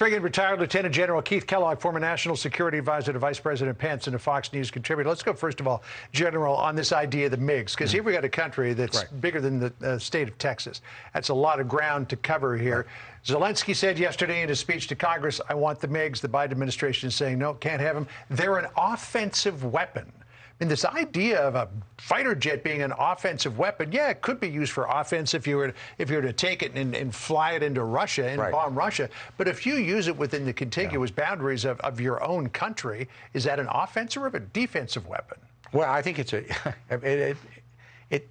Bring in retired Lieutenant General Keith Kellogg, former National Security Advisor to Vice President Pence and a Fox News contributor. Let's go, first of all, General, on this idea of the MiGs, because here we got a country that's bigger than the state of Texas. That's a lot of ground to cover here. Zelensky said yesterday in his speech to Congress, I want the MiGs. The Biden administration is saying, no, can't have them. They're an offensive weapon. And this idea of a fighter jet being an offensive weapon, yeah, it could be used for offense if you were to take it and fly it into Russia and bomb Russia. But if you use it within the contiguous boundaries of your own country, is that an offensive or a defensive weapon? Well, I think it's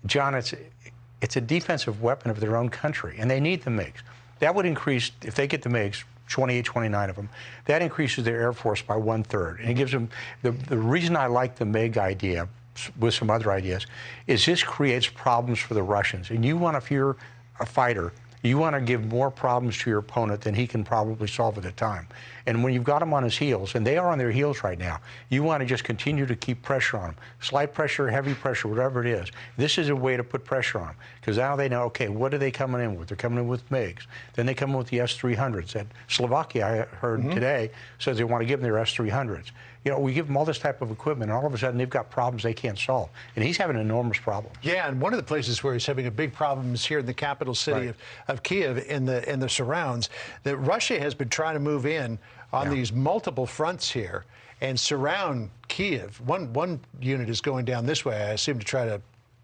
John, it's a defensive weapon of their own country, and they need the MiGs. That would increase, if they get the MiGs, 28, 29 of them, that increases their Air Force by 1/3. And it gives them, the reason I like the MiG idea, with some other ideas, is this creates problems for the Russians. And you want, if you're a fighter, you want to give more problems to your opponent than he can probably solve at a time. And when you've got him on his heels, and they are on their heels right now, you want to just continue to keep pressure on them. Slight pressure, heavy pressure, whatever it is. This is a way to put pressure on them. Because now they know, okay, what are they coming in with? They're coming in with MiGs. Then they come in with the S-300s. And Slovakia, I heard today, says they want to give them their S-300s. You know, we give them all this type of equipment, and all of a sudden they've got problems they can't solve. And he's having enormous problems. Yeah, and one of the places where he's having a big problem is here in the capital city of Kyiv, in the surrounds, that Russia has been trying to move in on these multiple fronts here and surround Kyiv. One unit is going down this way, I assume, to try to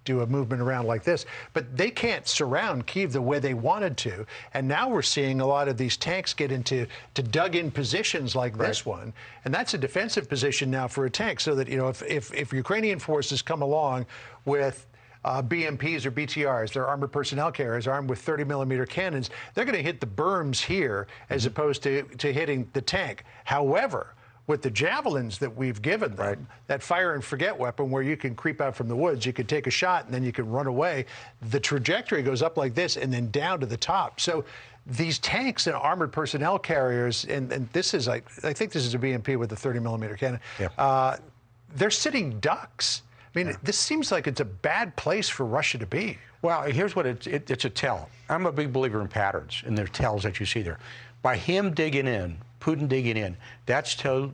do a movement around like this, but they can't surround Kyiv the way they wanted to. And now we're seeing a lot of these tanks get into dug-in positions like this one, and that's a defensive position now for a tank. So that, you know, if Ukrainian forces come along with BMPs or BTRs, they're armored personnel carriers armed with 30mm cannons, they're going to hit the berms here as opposed to hitting the tank. However, with the javelins that we've given them, that fire and forget weapon where you can creep out from the woods, you can take a shot and then you can run away. The trajectory goes up like this and then down to the top. So these tanks and armored personnel carriers, and this is, I think this is a BMP with a 30mm cannon, they're sitting ducks. I mean, this seems like it's a bad place for Russia to be. Well, here's what it's a tell. I'm a big believer in patterns, and there are tells that you see there. By him digging in, Putin digging in, that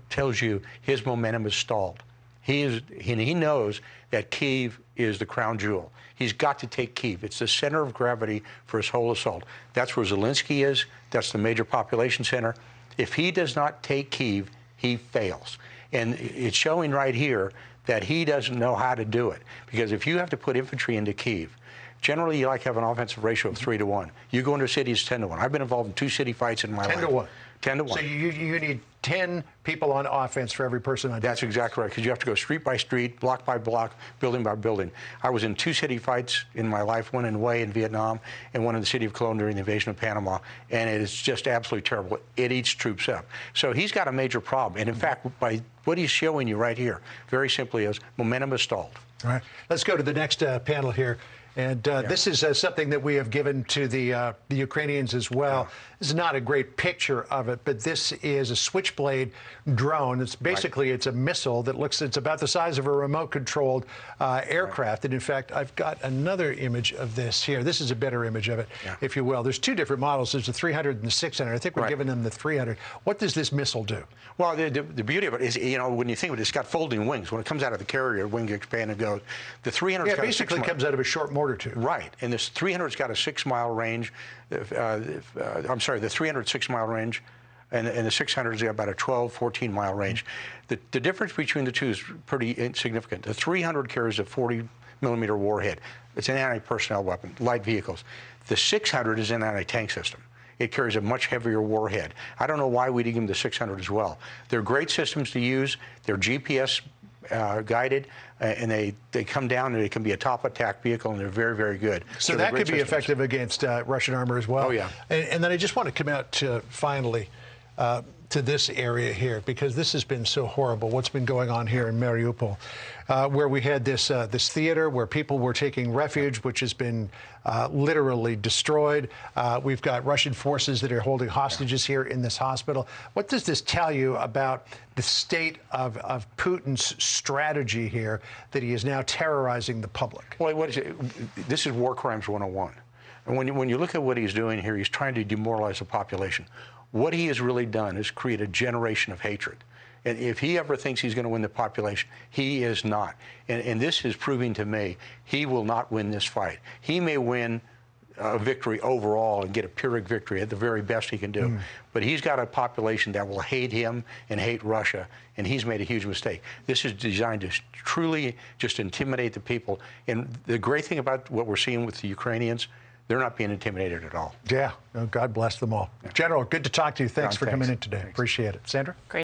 tells you his momentum is stalled. He knows that Kyiv is the crown jewel. He's got to take Kyiv. It's the center of gravity for his whole assault. That's where Zelensky is. That's the major population center. If he does not take Kyiv, he fails. And it's showing right here that he doesn't know how to do it. Because if you have to put infantry into Kyiv, generally you like to have an offensive ratio of 3-to-1. You go into a city, it's 10-to-1. I've been involved in 2 city fights in my life. 10-to-1. 10-to-1. So you need 10 people on offense for every person on defense. That's exactly right, because you have to go street by street, block by block, building by building. I was in 2 city fights in my life, one in Hue in Vietnam and one in the city of Cologne during the invasion of Panama, and it is just absolutely terrible. It eats troops up. So he's got a major problem, and in fact, by what he's showing you right here, very simply is momentum is stalled. All right, let's go to the next panel here. And this is something that we have given to the Ukrainians as well. This is not a great picture of it, but this is a Switchblade drone. It's basically, it's a missile that it's about the size of a remote-controlled aircraft. And in fact, I've got another image of this here. This is a better image of it, if you will. There's 2 different models. There's the 300 and the 600. I think we're giving them the 300. What does this missile do? Well, the beauty of it is, you know, when you think of it, it's got folding wings. When it comes out of the carrier, wing expands and goes. The 300 basically comes out of a short mortar tube. Right, and this 300's got a 6-mile range. I'm sorry, the 300 6-mile range, and the 600's got about a 12, 14-mile range. The difference between the two is pretty insignificant. The 300 carries a 40mm warhead. It's an anti-personnel weapon, light vehicles. The 600 is an anti-tank system. It carries a much heavier warhead. I don't know why we didn't give them the 600 as well. They're great systems to use. They're GPS guided, and they come down and they can be a top attack vehicle, and they're very, very good. So that could be effective against Russian armor as well. Oh, yeah. And then I just want to come out to finally to this area here, because this has been so horrible, what's been going on here in Mariupol, where we had this theater where people were taking refuge, which has been literally destroyed. We've got Russian forces that are holding hostages here in this hospital. What does this tell you about the state of Putin's strategy here, that he is now terrorizing the public? Well, this is war crimes 101. And when you look at what he's doing here, he's trying to demoralize the population. what he has really done is create a generation of hatred. And if he ever thinks he's going to win the population, he is not. And this is proving to me he will not win this fight. He may win a victory overall and get a Pyrrhic victory at the very best he can do. But he's got a population that will hate him and hate Russia, and he's made a huge mistake. This is designed to truly just intimidate the people. And the great thing about what we're seeing with the Ukrainians, they're not being intimidated at all. Yeah, God bless them all. Yeah. General, good to talk to you. Thanks for coming in today. Thanks. Appreciate it. Sandra? Great.